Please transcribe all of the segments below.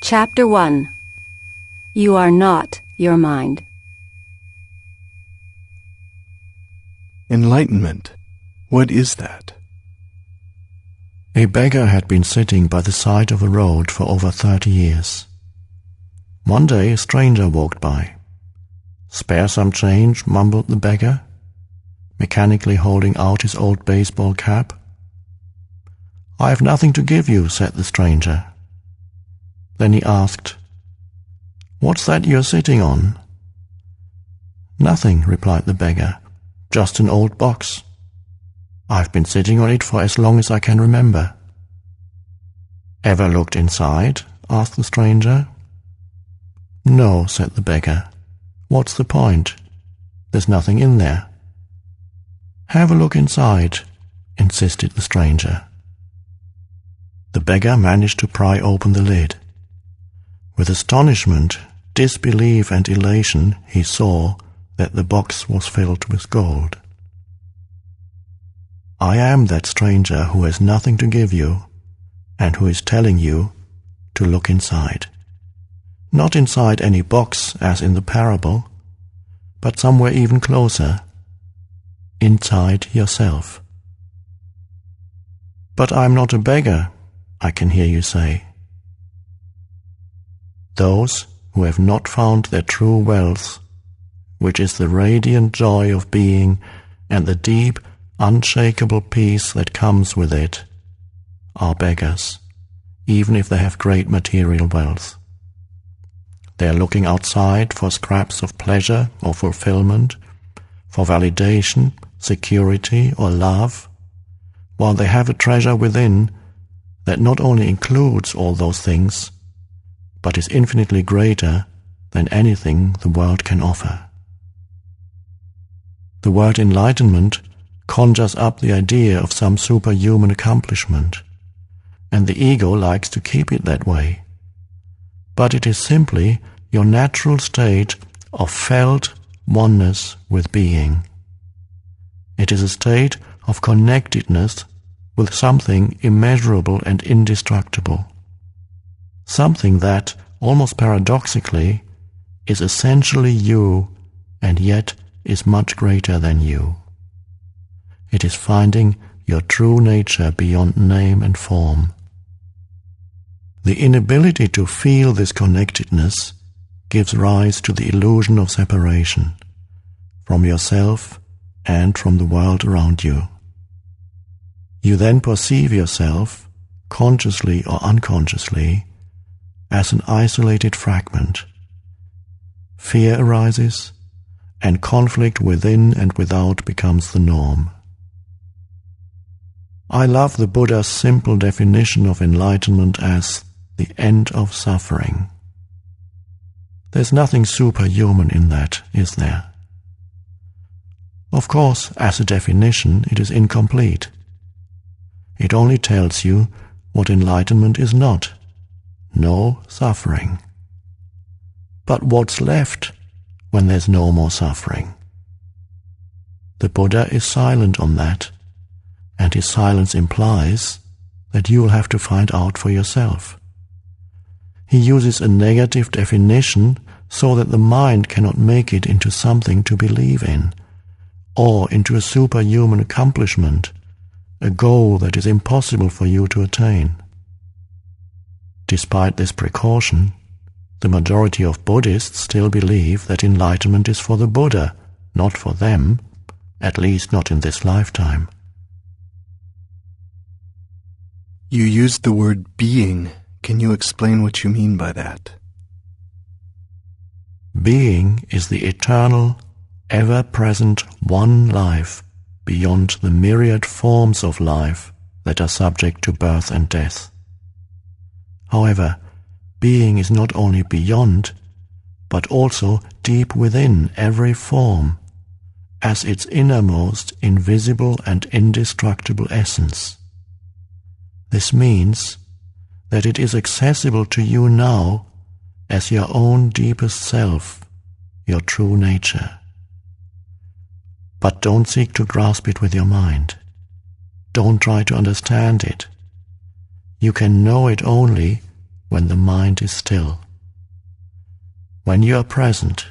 Chapter 1. You are not your mind. Enlightenment. What is that? A beggar had been sitting by the side of a road for over 30 years. One day a stranger walked by. "Spare some change," mumbled the beggar, mechanically holding out his old baseball cap. "I have nothing to give you," said the stranger. Then he asked, "What's that you're sitting on?" "Nothing," replied the beggar, "just an old box. I've been sitting on it for as long as I can remember." "Ever looked inside?" asked the stranger. "No," said the beggar. "What's the point? There's nothing in there." "Have a look inside," insisted the stranger. The beggar managed to pry open the lid. With astonishment, disbelief, and elation, he saw that the box was filled with gold. I am that stranger who has nothing to give you, and who is telling you to look inside. Not inside any box, as in the parable, but somewhere even closer, inside yourself. "But I'm not a beggar," I can hear you say. Those who have not found their true wealth, which is the radiant joy of being and the deep, unshakable peace that comes with it, are beggars, even if they have great material wealth. They are looking outside for scraps of pleasure or fulfillment, for validation, security, or love, while they have a treasure within that not only includes all those things, but is infinitely greater than anything the world can offer. The word enlightenment conjures up the idea of some superhuman accomplishment, and the ego likes to keep it that way. But it is simply your natural state of felt oneness with being. It is a state of connectedness with something immeasurable and indestructible. Something that, almost paradoxically, is essentially you and yet is much greater than you. It is finding your true nature beyond name and form. The inability to feel this connectedness gives rise to the illusion of separation from yourself and from the world around you. You then perceive yourself, consciously or unconsciously, as an isolated fragment. Fear arises, and conflict within and without becomes the norm. I love the Buddha's simple definition of enlightenment as the end of suffering. There's nothing superhuman in that, is there? Of course, as a definition, it is incomplete. It only tells you what enlightenment is not: no suffering. But what's left when there's no more suffering? The Buddha is silent on that, and his silence implies that you will have to find out for yourself. He uses a negative definition so that the mind cannot make it into something to believe in, or into a superhuman accomplishment, a goal that is impossible for you to attain. Despite this precaution, the majority of Buddhists still believe that enlightenment is for the Buddha, not for them, at least not in this lifetime. You used the word being. Can you explain what you mean by that? Being is the eternal, ever-present one life beyond the myriad forms of life that are subject to birth and death. However, being is not only beyond, but also deep within every form, as its innermost, invisible and indestructible essence. This means that it is accessible to you now as your own deepest self, your true nature. But don't seek to grasp it with your mind. Don't try to understand it. You can know it only when the mind is still. When you are present,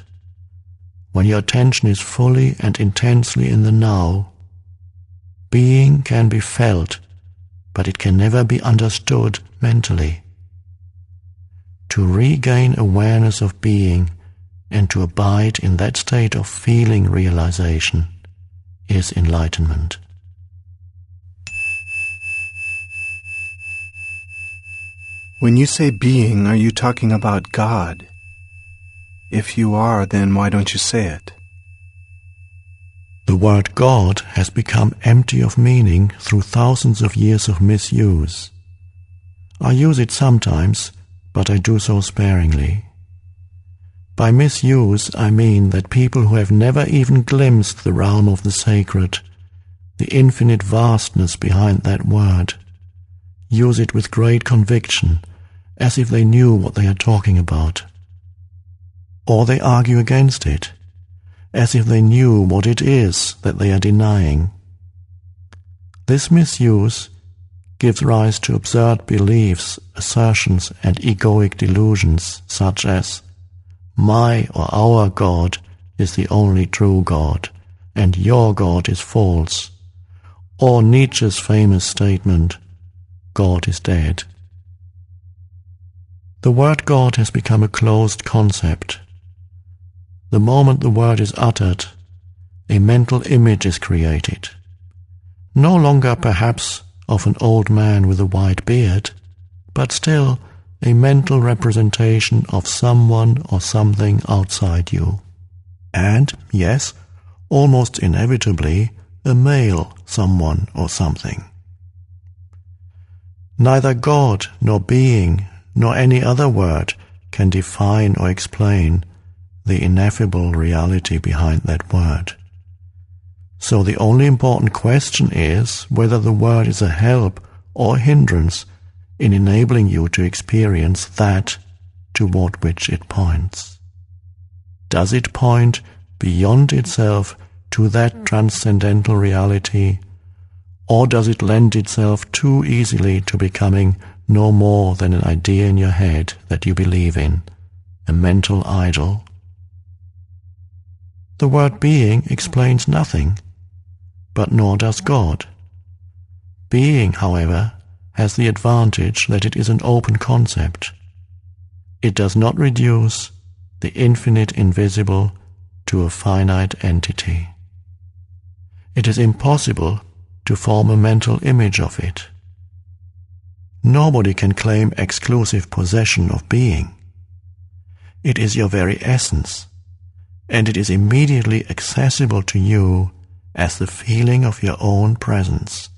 when your attention is fully and intensely in the now, being can be felt, but it can never be understood mentally. To regain awareness of being and to abide in that state of feeling realization is enlightenment. When you say being, are you talking about God? If you are, then why don't you say it? The word God has become empty of meaning through thousands of years of misuse. I use it sometimes, but I do so sparingly. By misuse, I mean that people who have never even glimpsed the realm of the sacred, the infinite vastness behind that word, use it with great conviction, as if they knew what they are talking about. Or they argue against it, as if they knew what it is that they are denying. This misuse gives rise to absurd beliefs, assertions, and egoic delusions, such as, my or our God is the only true God, and your God is false, or Nietzsche's famous statement, God is dead. The word God has become a closed concept. The moment the word is uttered, a mental image is created, no longer perhaps of an old man with a white beard, but still a mental representation of someone or something outside you. And, yes, almost inevitably, a male someone or something. Neither God nor being nor any other word can define or explain the ineffable reality behind that word. So the only important question is whether the word is a help or a hindrance in enabling you to experience that toward which it points. Does it point beyond itself to that transcendental reality, or does it lend itself too easily to becoming no more than an idea in your head that you believe in, a mental idol? The word being explains nothing, but nor does God. Being, however, has the advantage that it is an open concept. It does not reduce the infinite invisible to a finite entity. It is impossible to form a mental image of it. Nobody can claim exclusive possession of being. It is your very essence, and it is immediately accessible to you as the feeling of your own presence,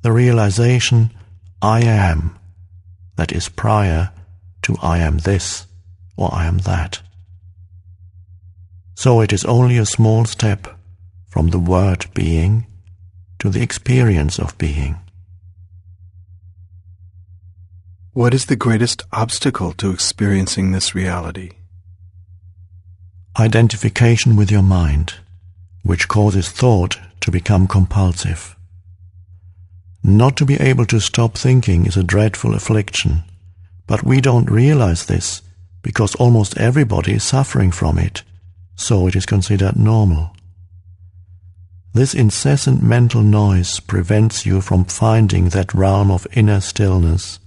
the realization, I am, that is prior to I am this or I am that. So it is only a small step from the word being to the experience of being. What is the greatest obstacle to experiencing this reality? Identification with your mind, which causes thought to become compulsive. Not to be able to stop thinking is a dreadful affliction, but we don't realize this because almost everybody is suffering from it, so it is considered normal. This incessant mental noise prevents you from finding that realm of inner stillness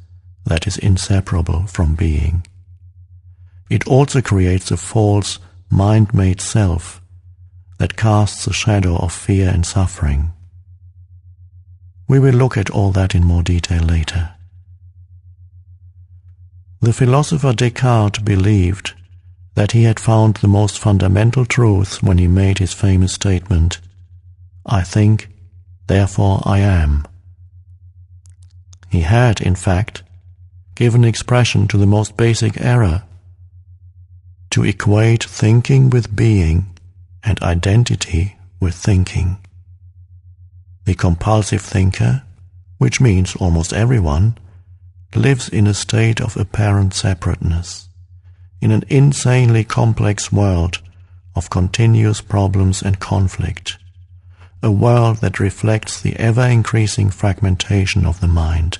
that is inseparable from being. It also creates a false, mind-made self that casts a shadow of fear and suffering. We will look at all that in more detail later. The philosopher Descartes believed that he had found the most fundamental truth when he made his famous statement, I think, therefore I am. He had, in fact, given expression to the most basic error, to equate thinking with being and identity with thinking. The compulsive thinker, which means almost everyone, lives in a state of apparent separateness, in an insanely complex world of continuous problems and conflict, a world that reflects the ever-increasing fragmentation of the mind.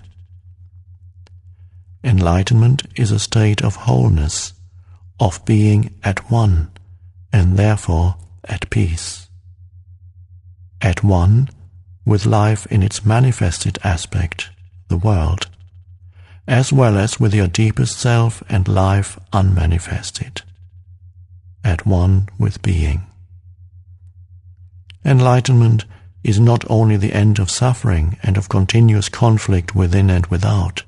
enlightenment is a state of wholeness, of being at one, and therefore at peace. At one with life in its manifested aspect, the world, as well as with your deepest self and life unmanifested. At one with being. Enlightenment is not only the end of suffering and of continuous conflict within and without,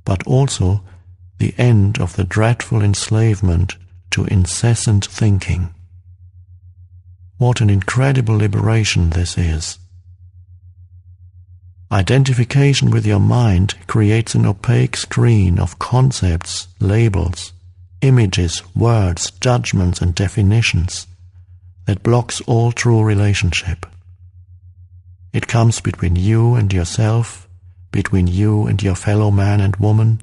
but also the end of the dreadful enslavement to incessant thinking. What an incredible liberation this is! Identification with your mind creates an opaque screen of concepts, labels, images, words, judgments, and definitions that blocks all true relationship. It comes between you and yourself, between you and your fellow man and woman,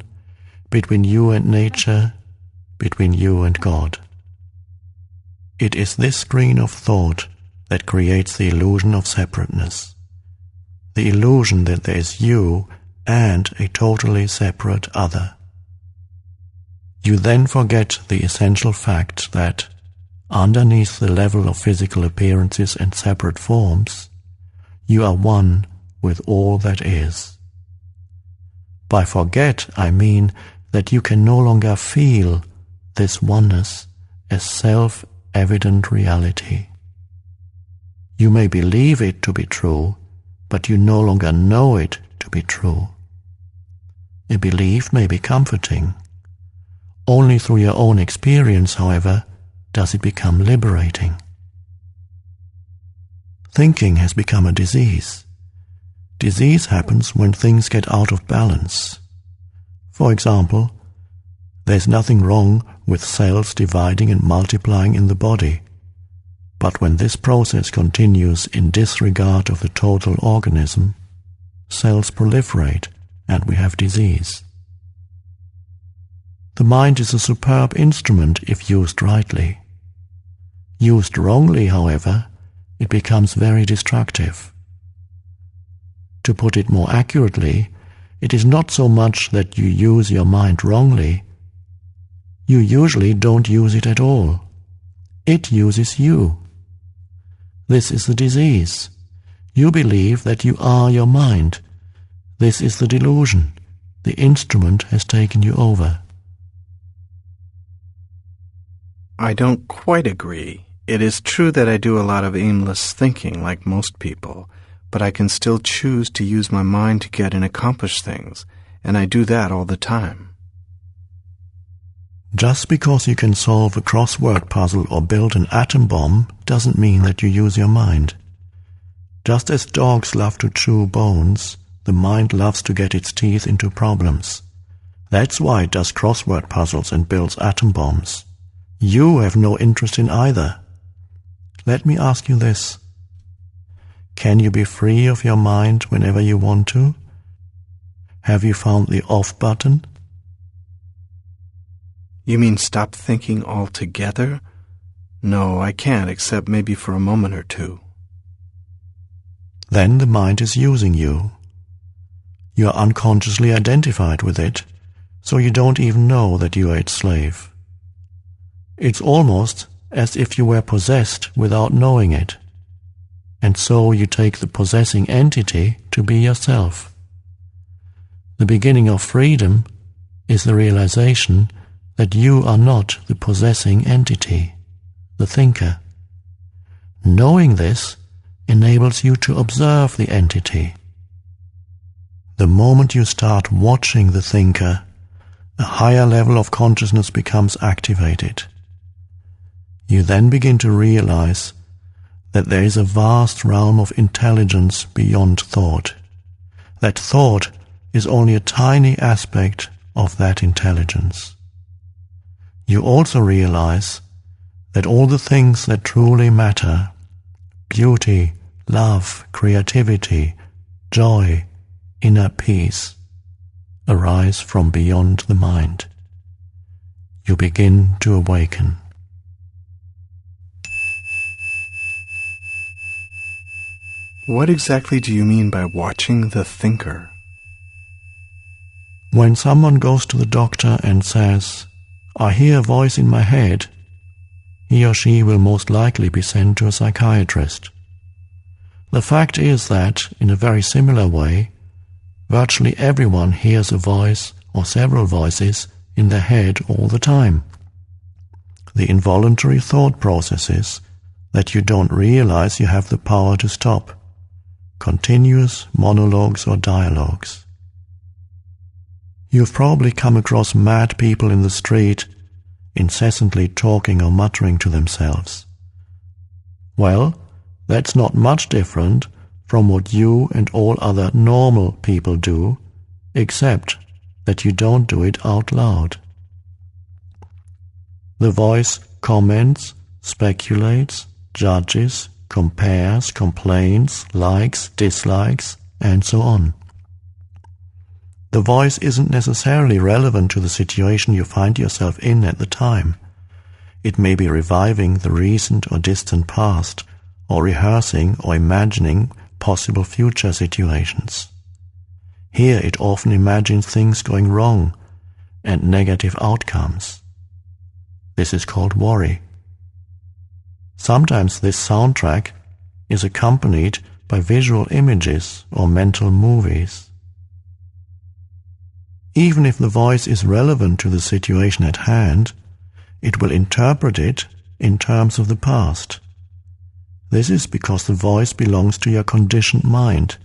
between you and nature, between you and God. It is this screen of thought that creates the illusion of separateness, the illusion that there is you and a totally separate other. You then forget the essential fact that, underneath the level of physical appearances and separate forms, you are one with all that is. By forget, I mean that you can no longer feel this oneness as self-evident reality. You may believe it to be true, but you no longer know it to be true. A belief may be comforting. Only through your own experience, however, does it become liberating. Thinking has become a disease. Disease happens when things get out of balance. For example, there's nothing wrong with cells dividing and multiplying in the body, but when this process continues in disregard of the total organism, cells proliferate and we have disease. The mind is a superb instrument if used rightly. Used wrongly, however, it becomes very destructive. To put it more accurately, it is not so much that you use your mind wrongly. You usually don't use it at all. It uses you. This is the disease. You believe that you are your mind. This is the delusion. The instrument has taken you over. I don't quite agree. It is true that I do a lot of aimless thinking like most people, but I can still choose to use my mind to get and accomplish things, and I do that all the time. Just because you can solve a crossword puzzle or build an atom bomb doesn't mean that you use your mind. Just as dogs love to chew bones, the mind loves to get its teeth into problems. That's why it does crossword puzzles and builds atom bombs. You have no interest in either. Let me ask you this. Can you be free of your mind whenever you want to? Have you found the off button? You mean stop thinking altogether? No, I can't, except maybe for a moment or two. Then the mind is using you. You are unconsciously identified with it, so you don't even know that you are its slave. It's almost as if you were possessed without knowing it, and so you take the possessing entity to be yourself. The beginning of freedom is the realization that you are not the possessing entity, the thinker. Knowing this enables you to observe the entity. The moment you start watching the thinker, a higher level of consciousness becomes activated. You then begin to realize that there is a vast realm of intelligence beyond thought. That thought is only a tiny aspect of that intelligence. You also realize that all the things that truly matter, beauty, love, creativity, joy, inner peace, arise from beyond the mind. You begin to awaken. What exactly do you mean by watching the thinker? When someone goes to the doctor and says, "I hear a voice in my head," he or she will most likely be sent to a psychiatrist. The fact is that, in a very similar way, virtually everyone hears a voice or several voices in their head all the time. The involuntary thought processes that you don't realize you have the power to stop. Continuous monologues or dialogues. You've probably come across mad people in the street, incessantly talking or muttering to themselves. Well, that's not much different from what you and all other normal people do, except that you don't do it out loud. The voice comments, speculates, judges, compares, complains, likes, dislikes, and so on. The voice isn't necessarily relevant to the situation you find yourself in at the time. It may be reviving the recent or distant past, or rehearsing or imagining possible future situations. Here it often imagines things going wrong and negative outcomes. This is called worry. Sometimes this soundtrack is accompanied by visual images or mental movies. Even if the voice is relevant to the situation at hand, it will interpret it in terms of the past. This is because the voice belongs to your conditioned mind,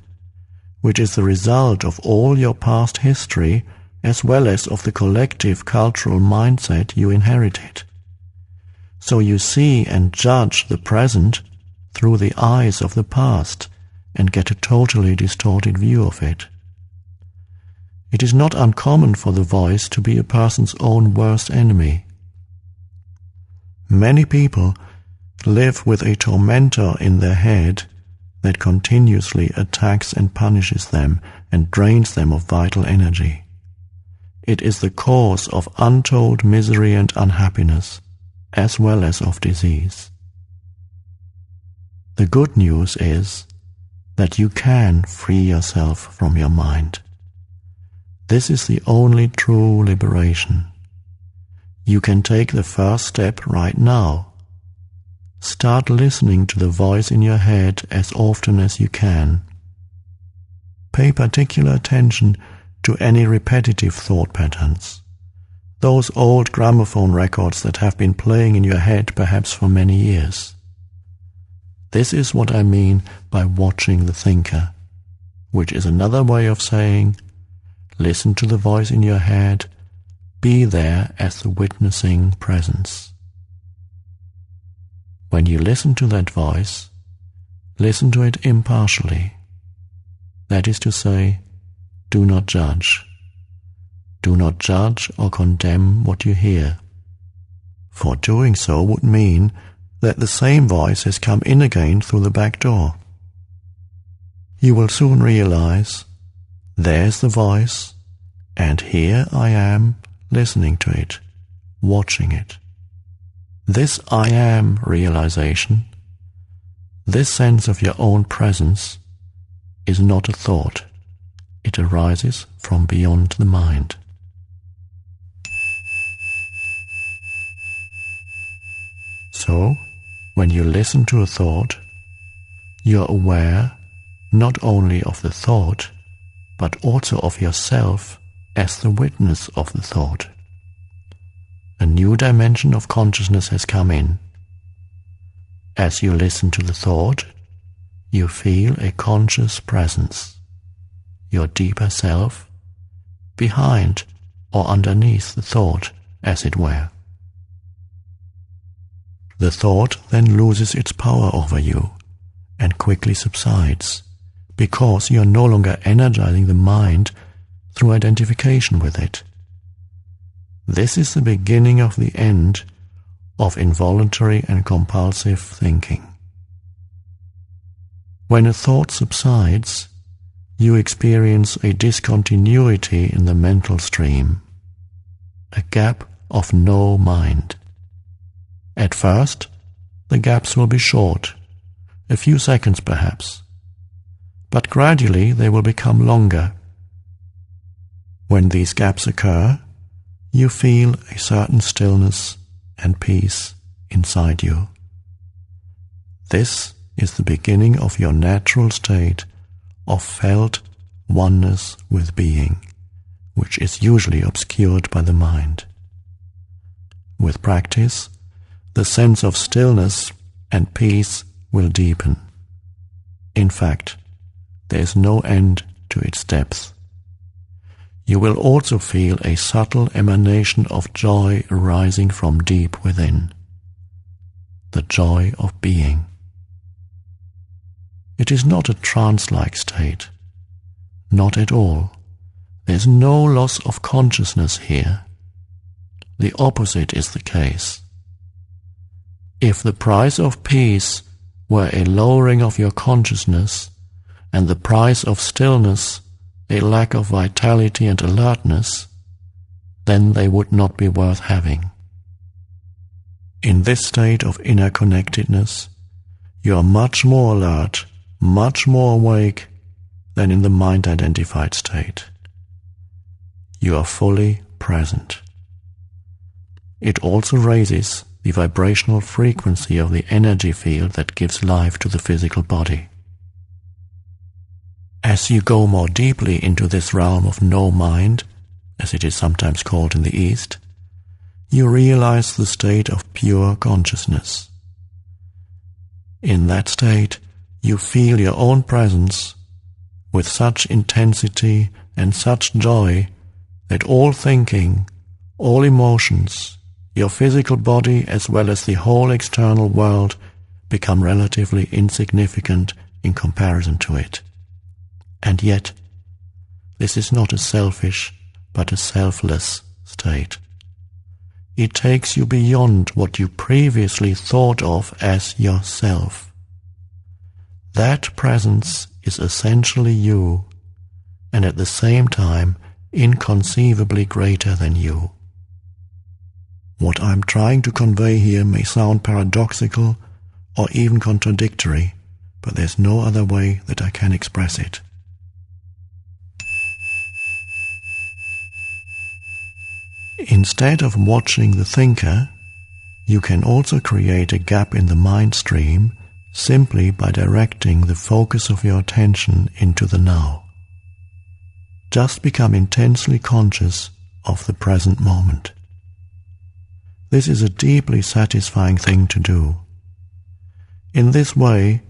which is the result of all your past history as well as of the collective cultural mindset you inherited. So you see and judge the present through the eyes of the past and get a totally distorted view of it. It is not uncommon for the voice to be a person's own worst enemy. Many people live with a tormentor in their head that continuously attacks and punishes them and drains them of vital energy. It is the cause of untold misery and unhappiness, as well as of disease. The good news is that you can free yourself from your mind. This is the only true liberation. You can take the first step right now. Start listening to the voice in your head as often as you can. Pay particular attention to any repetitive thought patterns, those old gramophone records that have been playing in your head perhaps for many years. This is what I mean by watching the thinker, which is another way of saying, listen to the voice in your head, be there as the witnessing presence. When you listen to that voice, listen to it impartially. That is to say, do not judge. Do not judge or condemn what you hear, for doing so would mean that the same voice has come in again through the back door. You will soon realize, there's the voice, and here I am listening to it, watching it. This I am realization, this sense of your own presence, is not a thought. It arises from beyond the mind. So, when you listen to a thought, you are aware not only of the thought, but also of yourself as the witness of the thought. A new dimension of consciousness has come in. As you listen to the thought, you feel a conscious presence, your deeper self, behind or underneath the thought, as it were. The thought then loses its power over you and quickly subsides, because you are no longer energizing the mind through identification with it. This is the beginning of the end of involuntary and compulsive thinking. When a thought subsides, you experience a discontinuity in the mental stream, a gap of no mind. At first, the gaps will be short, a few seconds perhaps, but gradually they will become longer. When these gaps occur, you feel a certain stillness and peace inside you. This is the beginning of your natural state of felt oneness with being, which is usually obscured by the mind. With practice, the sense of stillness and peace will deepen. In fact, there is no end to its depth. You will also feel a subtle emanation of joy arising from deep within, the joy of being. It is not a trance-like state. Not at all. There is no loss of consciousness here. The opposite is the case. If the price of peace were a lowering of your consciousness, and the price of stillness a lack of vitality and alertness, then they would not be worth having. In this state of inner connectedness, you are much more alert, much more awake than in the mind-identified state. You are fully present. It also raises the vibrational frequency of the energy field that gives life to the physical body. As you go more deeply into this realm of no mind, as it is sometimes called in the East, you realize the state of pure consciousness. In that state, you feel your own presence with such intensity and such joy that all thinking, all emotions, your physical body as well as the whole external world become relatively insignificant in comparison to it. And yet, this is not a selfish, but a selfless state. It takes you beyond what you previously thought of as yourself. That presence is essentially you, and at the same time inconceivably greater than you. What I'm trying to convey here may sound paradoxical or even contradictory, but there's no other way that I can express it. Instead of watching the thinker, you can also create a gap in the mind stream simply by directing the focus of your attention into the now. Just become intensely conscious of the present moment. This is a deeply satisfying thing to do. In this way,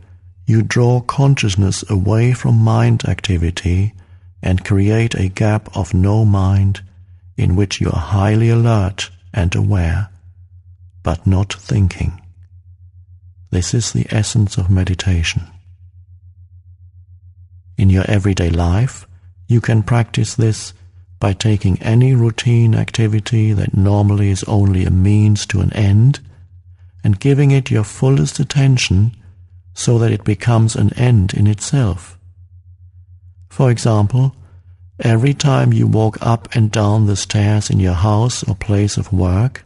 you draw consciousness away from mind activity and create a gap of no mind in which you are highly alert and aware, but not thinking. This is the essence of meditation. In your everyday life, you can practice this by taking any routine activity that normally is only a means to an end and giving it your fullest attention so that it becomes an end in itself. For example, every time you walk up and down the stairs in your house or place of work,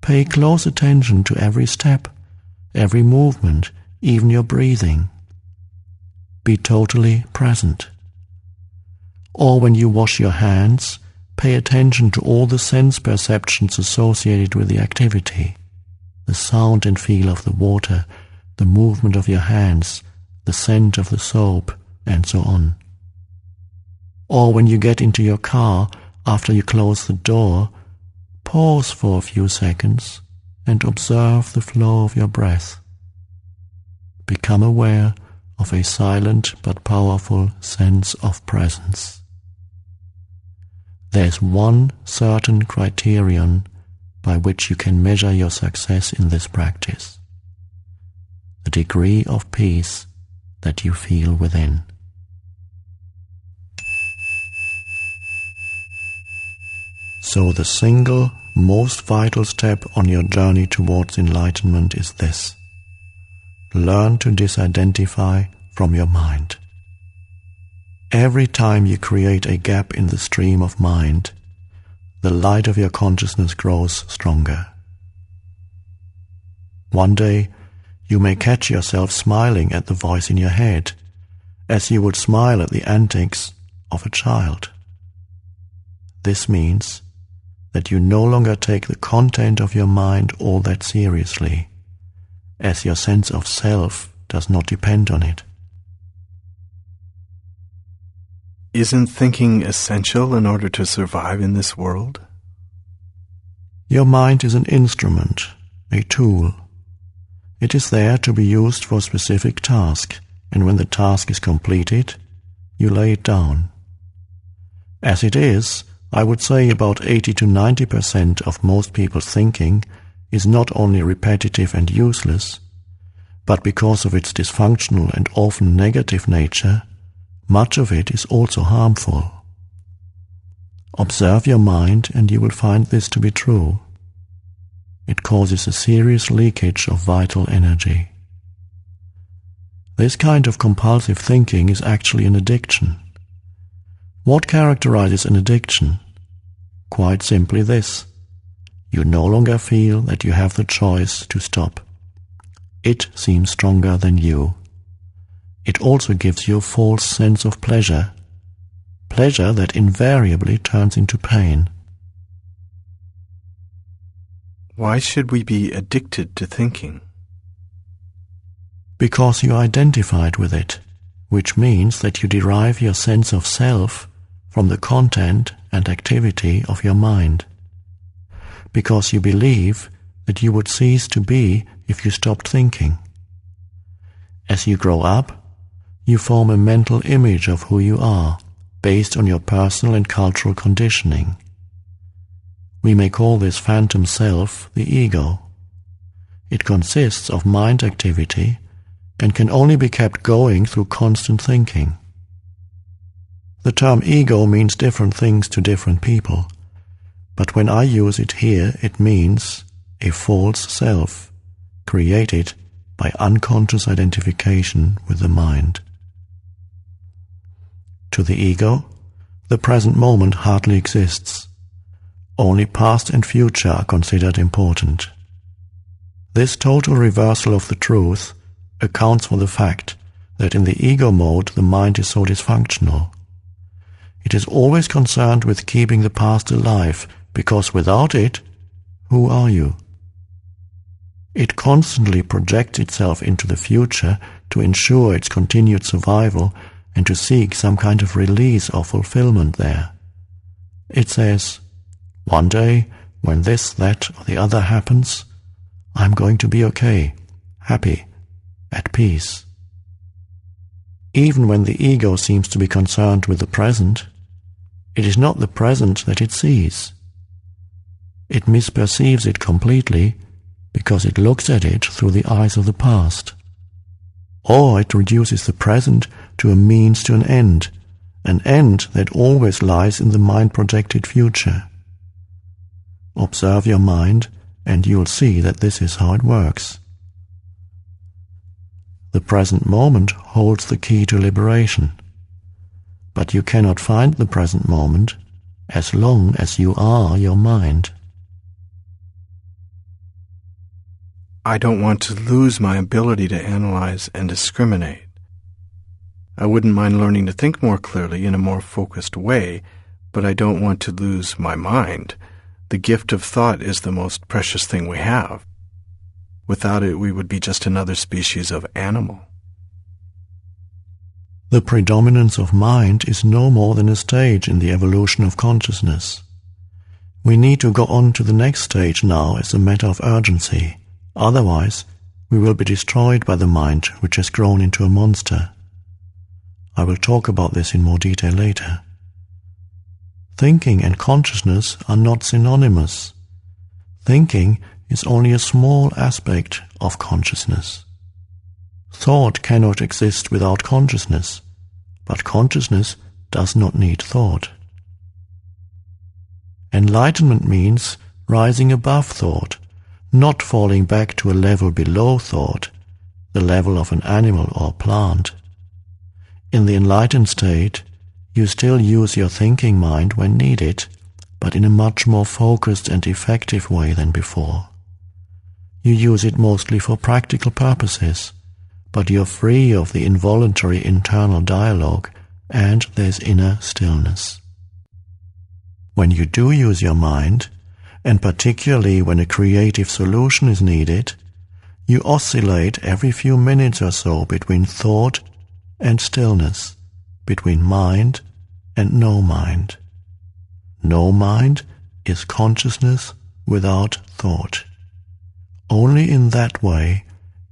pay close attention to every step, every movement, even your breathing. Be totally present. Or when you wash your hands, pay attention to all the sense perceptions associated with the activity, the sound and feel of the water, the movement of your hands, the scent of the soap, and so on. Or when you get into your car, after you close the door, pause for a few seconds and observe the flow of your breath. Become aware of a silent but powerful sense of presence. There's one certain criterion by which you can measure your success in this practice: the degree of peace that you feel within. So the single most vital step on your journey towards enlightenment is this: learn to disidentify from your mind. Every time you create a gap in the stream of mind, the light of your consciousness grows stronger. One day, you may catch yourself smiling at the voice in your head, as you would smile at the antics of a child. This means that you no longer take the content of your mind all that seriously, as your sense of self does not depend on it. Isn't thinking essential in order to survive in this world? Your mind is an instrument, a tool. It is there to be used for a specific task, and when the task is completed, you lay it down. As it is, I would say about 80 to 90% of most people's thinking is not only repetitive and useless, but because of its dysfunctional and often negative nature, much of it is also harmful. Observe your mind and you will find this to be true. It causes a serious leakage of vital energy. This kind of compulsive thinking is actually an addiction. What characterizes an addiction? Quite simply this: you no longer feel that you have the choice to stop. It seems stronger than you. It also gives you a false sense of pleasure, pleasure that invariably turns into pain. Why should we be addicted to thinking? Because you identified with it, which means that you derive your sense of self from the content and activity of your mind. Because you believe that you would cease to be if you stopped thinking. As you grow up, you form a mental image of who you are, based on your personal and cultural conditioning. We may call this phantom self the ego. It consists of mind activity and can only be kept going through constant thinking. The term ego means different things to different people, but when I use it here, it means a false self, created by unconscious identification with the mind. To the ego, the present moment hardly exists. Only past and future are considered important. This total reversal of the truth accounts for the fact that in the ego mode the mind is so dysfunctional. It is always concerned with keeping the past alive, because without it, who are you? It constantly projects itself into the future to ensure its continued survival and to seek some kind of release or fulfillment there. It says, one day, when this, that, or the other happens, I'm going to be okay, happy, at peace. Even when the ego seems to be concerned with the present, it is not the present that it sees. It misperceives it completely because it looks at it through the eyes of the past. Or it reduces the present to a means to an end that always lies in the mind-projected future. Observe your mind, and you'll see that this is how it works. The present moment holds the key to liberation, but you cannot find the present moment as long as you are your mind. I don't want to lose my ability to analyze and discriminate. I wouldn't mind learning to think more clearly in a more focused way, but I don't want to lose my mind. The gift of thought is the most precious thing we have. Without it, we would be just another species of animal. The predominance of mind is no more than a stage in the evolution of consciousness. We need to go on to the next stage now as a matter of urgency. Otherwise, we will be destroyed by the mind which has grown into a monster. I will talk about this in more detail later. Thinking and consciousness are not synonymous. Thinking is only a small aspect of consciousness. Thought cannot exist without consciousness, but consciousness does not need thought. Enlightenment means rising above thought, not falling back to a level below thought, the level of an animal or plant. In the enlightened state, you still use your thinking mind when needed, but in a much more focused and effective way than before. You use it mostly for practical purposes, but you're free of the involuntary internal dialogue, and there's inner stillness. When you do use your mind, and particularly when a creative solution is needed, you oscillate every few minutes or so between thought and stillness, between mind and no mind. No mind is consciousness without thought. Only in that way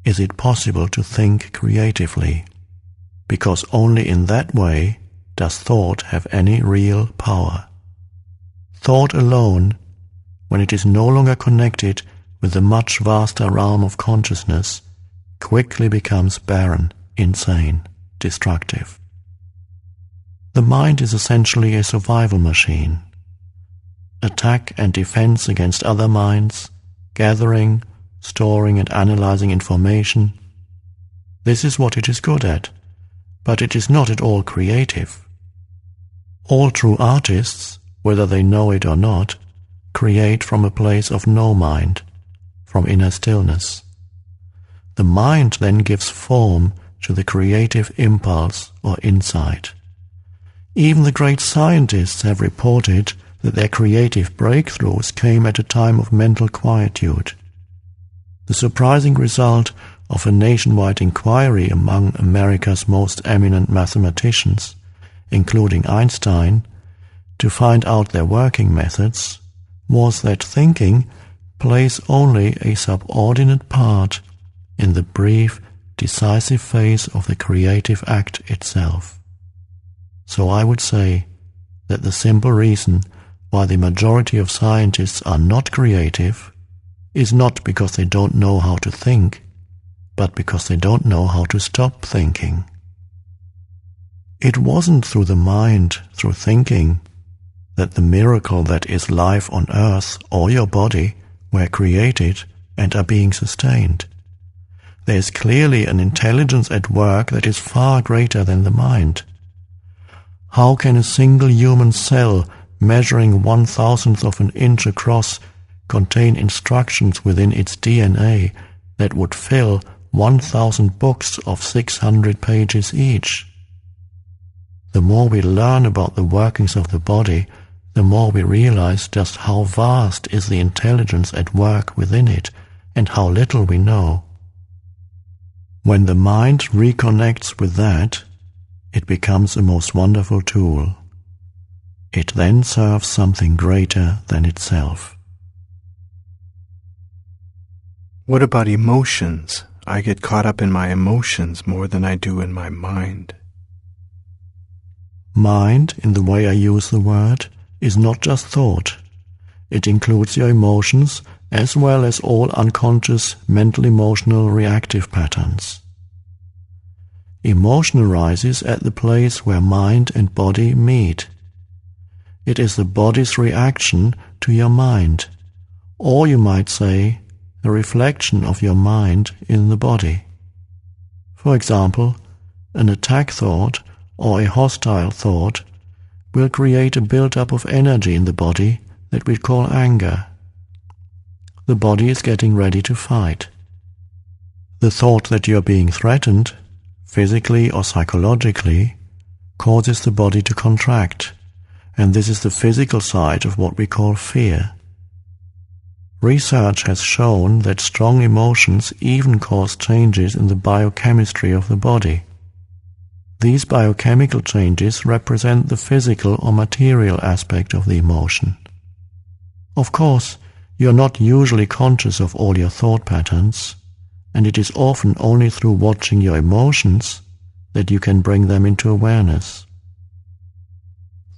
is it possible to think creatively, because only in that way does thought have any real power. Thought alone, when it is no longer connected with the much vaster realm of consciousness, quickly becomes barren, insane, destructive. The mind is essentially a survival machine. Attack and defense against other minds, gathering, storing and analyzing information. This is what it is good at, but it is not at all creative. All true artists, whether they know it or not, create from a place of no mind, from inner stillness. The mind then gives form to the creative impulse or insight. Even the great scientists have reported that their creative breakthroughs came at a time of mental quietude. The surprising result of a nationwide inquiry among America's most eminent mathematicians, including Einstein, to find out their working methods, was that thinking plays only a subordinate part in the brief, decisive phase of the creative act itself. So I would say that the simple reason why the majority of scientists are not creative is not because they don't know how to think, but because they don't know how to stop thinking. It wasn't through the mind, through thinking, that the miracle that is life on earth or your body were created and are being sustained. There is clearly an intelligence at work that is far greater than the mind. How can a single human cell measuring 1/1000th of an inch across contain instructions within its DNA that would fill 1,000 books of 600 pages each? The more we learn about the workings of the body, the more we realize just how vast is the intelligence at work within it and how little we know. When the mind reconnects with that, it becomes a most wonderful tool. It then serves something greater than itself. What about emotions? I get caught up in my emotions more than I do in my mind. Mind, in the way I use the word, is not just thought. It includes your emotions as well as all unconscious mental-emotional reactive patterns. Emotion arises at the place where mind and body meet. It is the body's reaction to your mind, or you might say, a reflection of your mind in the body. For example, an attack thought or a hostile thought will create a build-up of energy in the body that we call anger. The body is getting ready to fight. The thought that you are being threatened, physically or psychologically, causes the body to contract, and this is the physical side of what we call fear. Research has shown that strong emotions even cause changes in the biochemistry of the body. These biochemical changes represent the physical or material aspect of the emotion. Of course, you are not usually conscious of all your thought patterns, and it is often only through watching your emotions that you can bring them into awareness.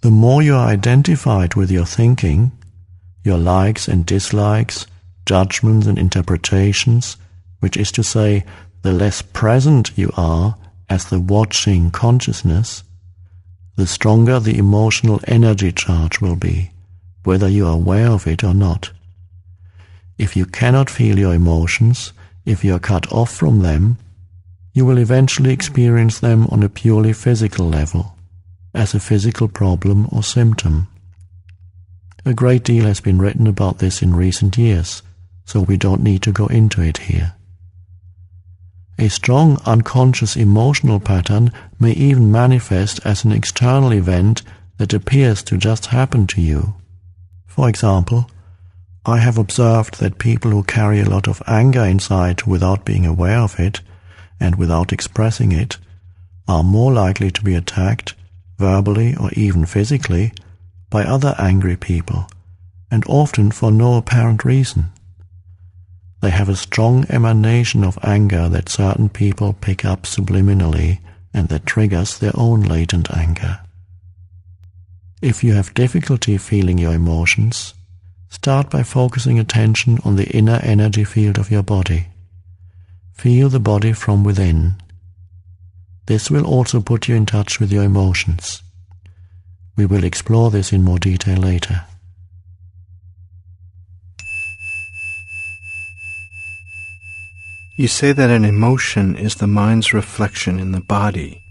The more you are identified with your thinking, your likes and dislikes, judgments and interpretations, which is to say, the less present you are as the watching consciousness, the stronger the emotional energy charge will be, whether you are aware of it or not. If you cannot feel your emotions, if you are cut off from them, you will eventually experience them on a purely physical level, as a physical problem or symptom. A great deal has been written about this in recent years, so we don't need to go into it here. A strong unconscious emotional pattern may even manifest as an external event that appears to just happen to you, For example, I have observed that people who carry a lot of anger inside without being aware of it and without expressing it are more likely to be attacked, verbally or even physically, by other angry people, and often for no apparent reason. They have a strong emanation of anger that certain people pick up subliminally and that triggers their own latent anger. If you have difficulty feeling your emotions, start by focusing attention on the inner energy field of your body. Feel the body from within. This will also put you in touch with your emotions. We will explore this in more detail later. You say that an emotion is the mind's reflection in the body,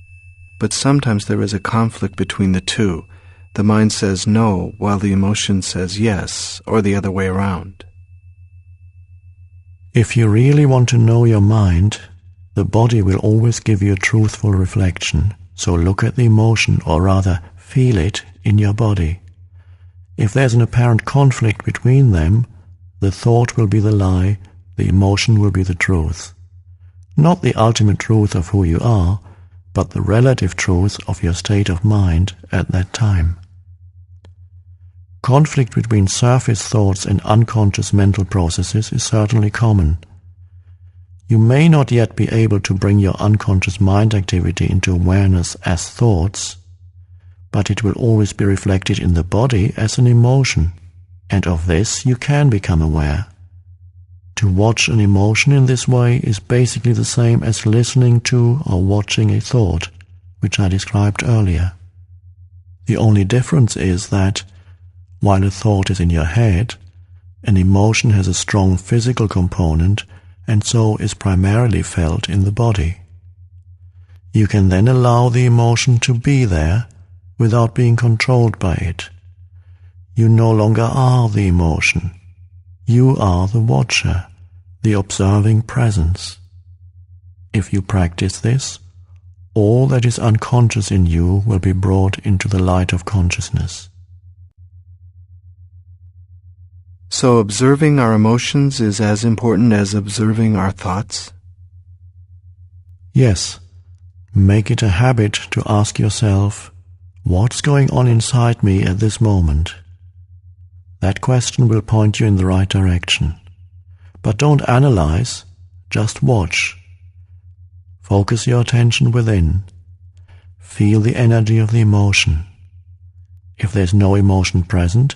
but sometimes there is a conflict between the two. The mind says no, while the emotion says yes, or the other way around. If you really want to know your mind, the body will always give you a truthful reflection, so look at the emotion, or rather, feel it in your body. If there's an apparent conflict between them, the thought will be the lie, the emotion will be the truth. Not the ultimate truth of who you are, but the relative truth of your state of mind at that time. Conflict between surface thoughts and unconscious mental processes is certainly common. You may not yet be able to bring your unconscious mind activity into awareness as thoughts, but it will always be reflected in the body as an emotion, and of this you can become aware. To watch an emotion in this way is basically the same as listening to or watching a thought, which I described earlier. The only difference is that, while a thought is in your head, an emotion has a strong physical component and so is primarily felt in the body. You can then allow the emotion to be there without being controlled by it. You no longer are the emotion. You are the watcher, the observing presence. If you practice this, all that is unconscious in you will be brought into the light of consciousness. So observing our emotions is as important as observing our thoughts? Yes. Make it a habit to ask yourself, what's going on inside me at this moment? That question will point you in the right direction. But don't analyze, just watch. Focus your attention within. Feel the energy of the emotion. If there's no emotion present,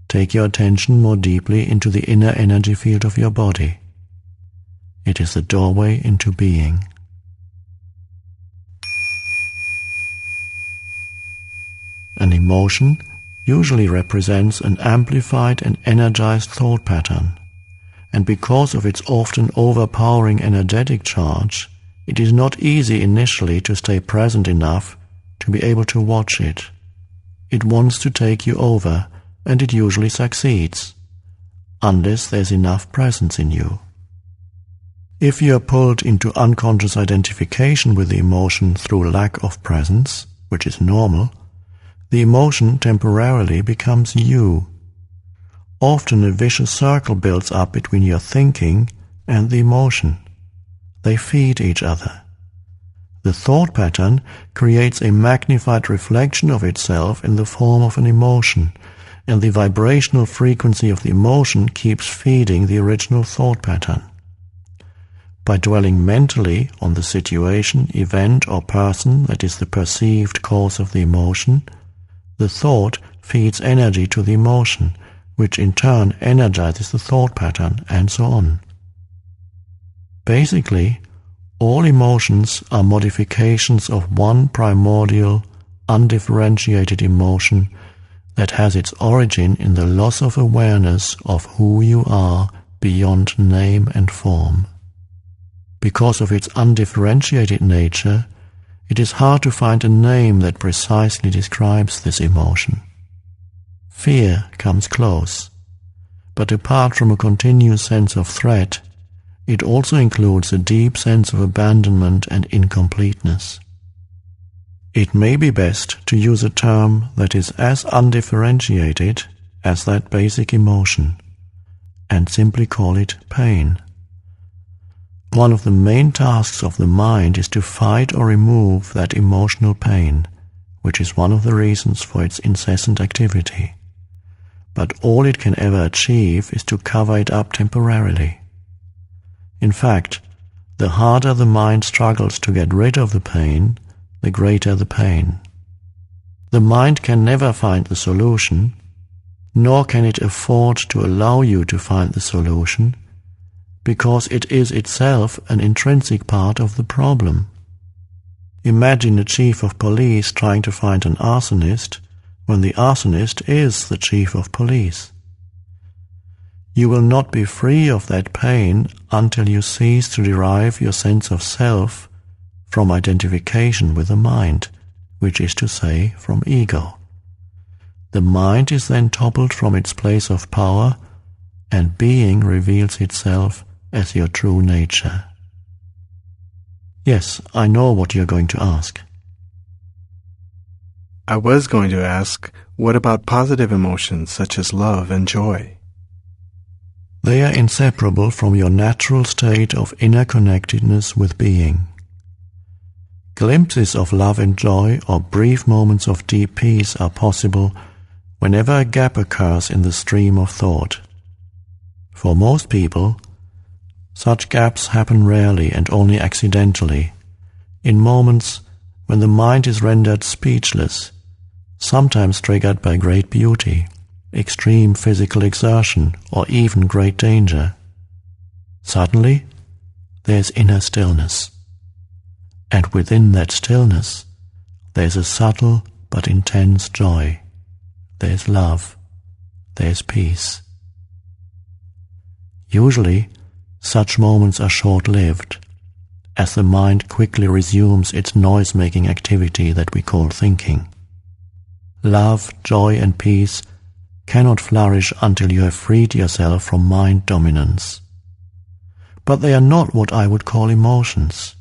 take your attention more deeply into the inner energy field of your body. It is the doorway into being. An emotion usually represents an amplified and energized thought pattern, and because of its often overpowering energetic charge, it is not easy initially to stay present enough to be able to watch it. It wants to take you over, and it usually succeeds, unless there's enough presence in you. If you are pulled into unconscious identification with the emotion through lack of presence, which is normal, the emotion temporarily becomes you. Often a vicious circle builds up between your thinking and the emotion. They feed each other. The thought pattern creates a magnified reflection of itself in the form of an emotion, and the vibrational frequency of the emotion keeps feeding the original thought pattern. By dwelling mentally on the situation, event, or person that is the perceived cause of the emotion, the thought feeds energy to the emotion, which in turn energizes the thought pattern, and so on. Basically, all emotions are modifications of one primordial, undifferentiated emotion that has its origin in the loss of awareness of who you are beyond name and form. Because of its undifferentiated nature, it is hard to find a name that precisely describes this emotion. Fear comes close, but apart from a continuous sense of threat, it also includes a deep sense of abandonment and incompleteness. It may be best to use a term that is as undifferentiated as that basic emotion and simply call it pain. One of the main tasks of the mind is to fight or remove that emotional pain, which is one of the reasons for its incessant activity. But all it can ever achieve is to cover it up temporarily. In fact, the harder the mind struggles to get rid of the pain, the greater the pain. The mind can never find the solution, nor can it afford to allow you to find the solution, because it is itself an intrinsic part of the problem. Imagine a chief of police trying to find an arsonist when the arsonist is the chief of police. You will not be free of that pain until you cease to derive your sense of self from identification with the mind, which is to say, from ego. The mind is then toppled from its place of power, and being reveals itself as your true nature. Yes, I know what you're going to ask. I was going to ask, what about positive emotions such as love and joy? They are inseparable from your natural state of inner connectedness with being. Glimpses of love and joy or brief moments of deep peace are possible whenever a gap occurs in the stream of thought. For most people, such gaps happen rarely and only accidentally, in moments when the mind is rendered speechless, sometimes triggered by great beauty, extreme physical exertion, or even great danger. Suddenly, there is inner stillness. And within that stillness, there is a subtle but intense joy. There is love. There is peace. Usually, such moments are short-lived, as the mind quickly resumes its noise-making activity that we call thinking. Love, joy, and peace cannot flourish until you have freed yourself from mind dominance. But they are not what I would call emotions.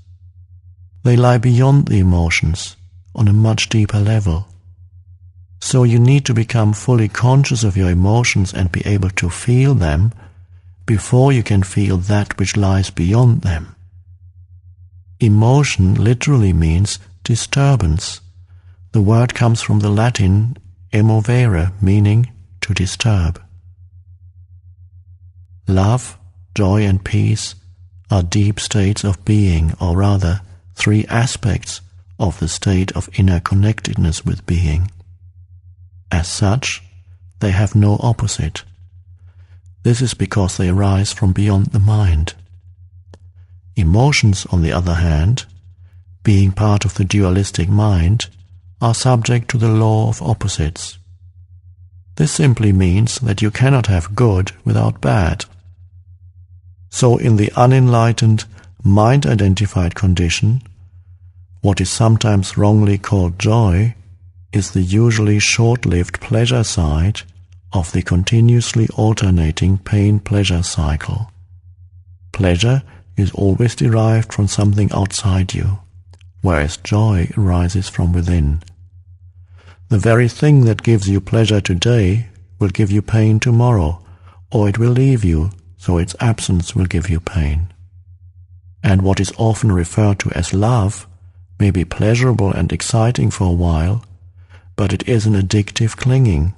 They lie beyond the emotions, on a much deeper level. So you need to become fully conscious of your emotions and be able to feel them before you can feel that which lies beyond them. Emotion literally means disturbance. The word comes from the Latin emovere, meaning to disturb. Love, joy, and peace are deep states of being, or rather, three aspects of the state of inner connectedness with being. As such, they have no opposite. This is because they arise from beyond the mind. Emotions, on the other hand, being part of the dualistic mind, are subject to the law of opposites. This simply means that you cannot have good without bad. So in the unenlightened, mind-identified condition, what is sometimes wrongly called joy is the usually short-lived pleasure side of the continuously alternating pain-pleasure cycle. Pleasure is always derived from something outside you, whereas joy arises from within. The very thing that gives you pleasure today will give you pain tomorrow, or it will leave you, so its absence will give you pain. And what is often referred to as love may be pleasurable and exciting for a while, but it is an addictive clinging,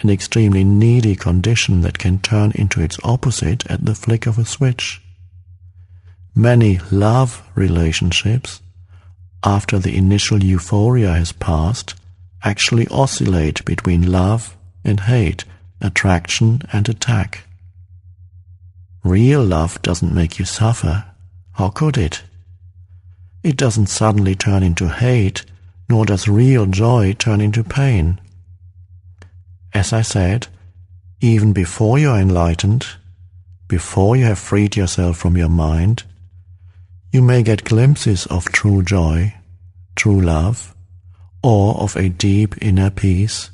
an extremely needy condition that can turn into its opposite at the flick of a switch. Many love relationships, after the initial euphoria has passed, actually oscillate between love and hate, attraction and attack. Real love doesn't make you suffer. How could it? It doesn't suddenly turn into hate, nor does real joy turn into pain. As I said, even before you are enlightened, before you have freed yourself from your mind, you may get glimpses of true joy, true love, or of a deep inner peace,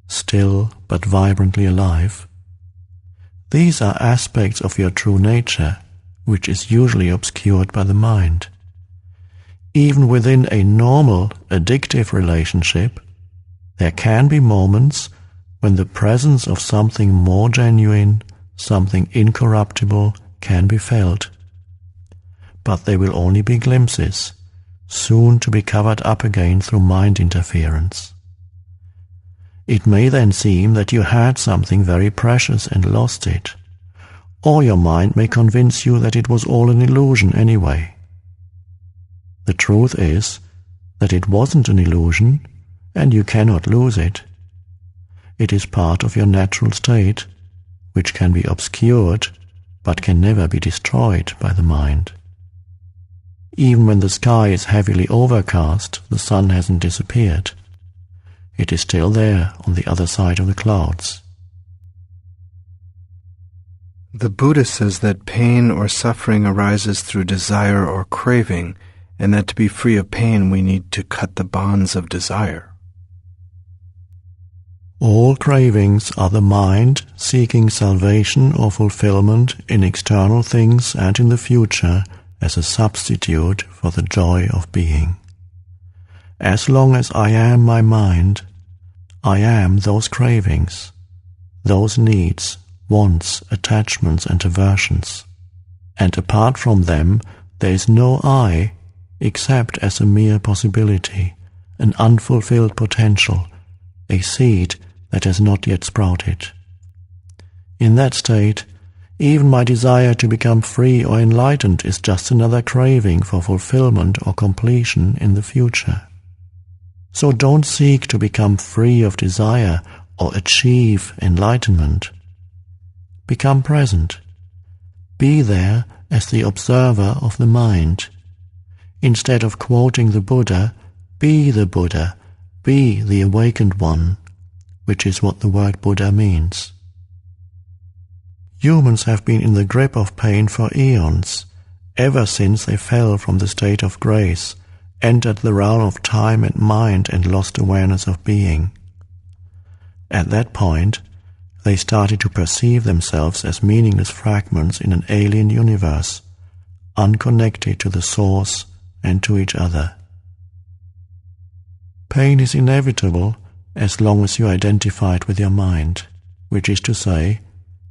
still but vibrantly alive. These are aspects of your true nature, which is usually obscured by the mind. Even within a normal, addictive relationship, there can be moments when the presence of something more genuine, something incorruptible, can be felt. But they will only be glimpses, soon to be covered up again through mind interference. It may then seem that you had something very precious and lost it, or your mind may convince you that it was all an illusion anyway. The truth is that it wasn't an illusion, and you cannot lose it. It is part of your natural state, which can be obscured, but can never be destroyed by the mind. Even when the sky is heavily overcast, the sun hasn't disappeared. It is still there on the other side of the clouds. The Buddha says that pain or suffering arises through desire or craving, and that to be free of pain we need to cut the bonds of desire. All cravings are the mind seeking salvation or fulfillment in external things and in the future as a substitute for the joy of being. As long as I am my mind, I am those cravings, those needs, wants, attachments and aversions. And apart from them, there is no I except as a mere possibility, an unfulfilled potential, a seed that has not yet sprouted. In that state, even my desire to become free or enlightened is just another craving for fulfillment or completion in the future. So don't seek to become free of desire or achieve enlightenment. Become present. Be there as the observer of the mind. Instead of quoting the Buddha, be the awakened one, which is what the word Buddha means. Humans have been in the grip of pain for eons, ever since they fell from the state of grace, entered the realm of time and mind and lost awareness of being. At that point, they started to perceive themselves as meaningless fragments in an alien universe, unconnected to the source and to each other. Pain is inevitable as long as you identify it with your mind, which is to say,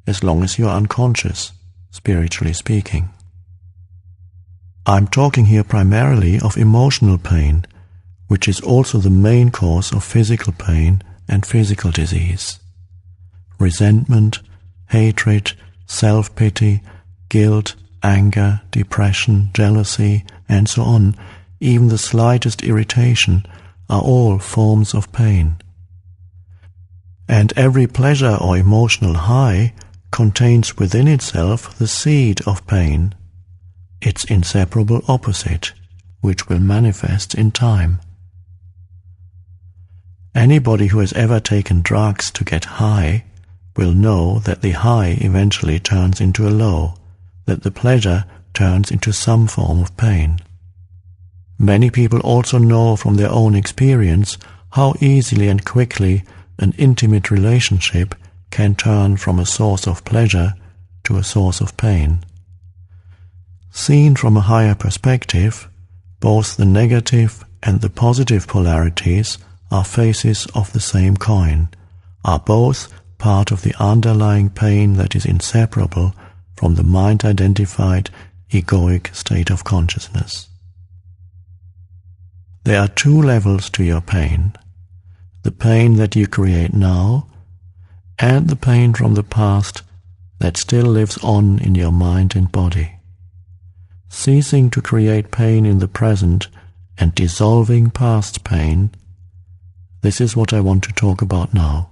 as long as you are unconscious, spiritually speaking. I'm talking here primarily of emotional pain, which is also the main cause of physical pain and physical disease. Resentment, hatred, self-pity, guilt, anger, depression, jealousy, and so on, even the slightest irritation, are all forms of pain. And every pleasure or emotional high contains within itself the seed of pain, its inseparable opposite, which will manifest in time. Anybody who has ever taken drugs to get high will know that the high eventually turns into a low, that the pleasure turns into some form of pain. Many people also know from their own experience how easily and quickly an intimate relationship can turn from a source of pleasure to a source of pain. Seen from a higher perspective, both the negative and the positive polarities are faces of the same coin, are both part of the underlying pain that is inseparable from the mind-identified egoic state of consciousness. There are two levels to your pain: the pain that you create now, and the pain from the past that still lives on in your mind and body. Ceasing to create pain in the present and dissolving past pain, this is what I want to talk about now.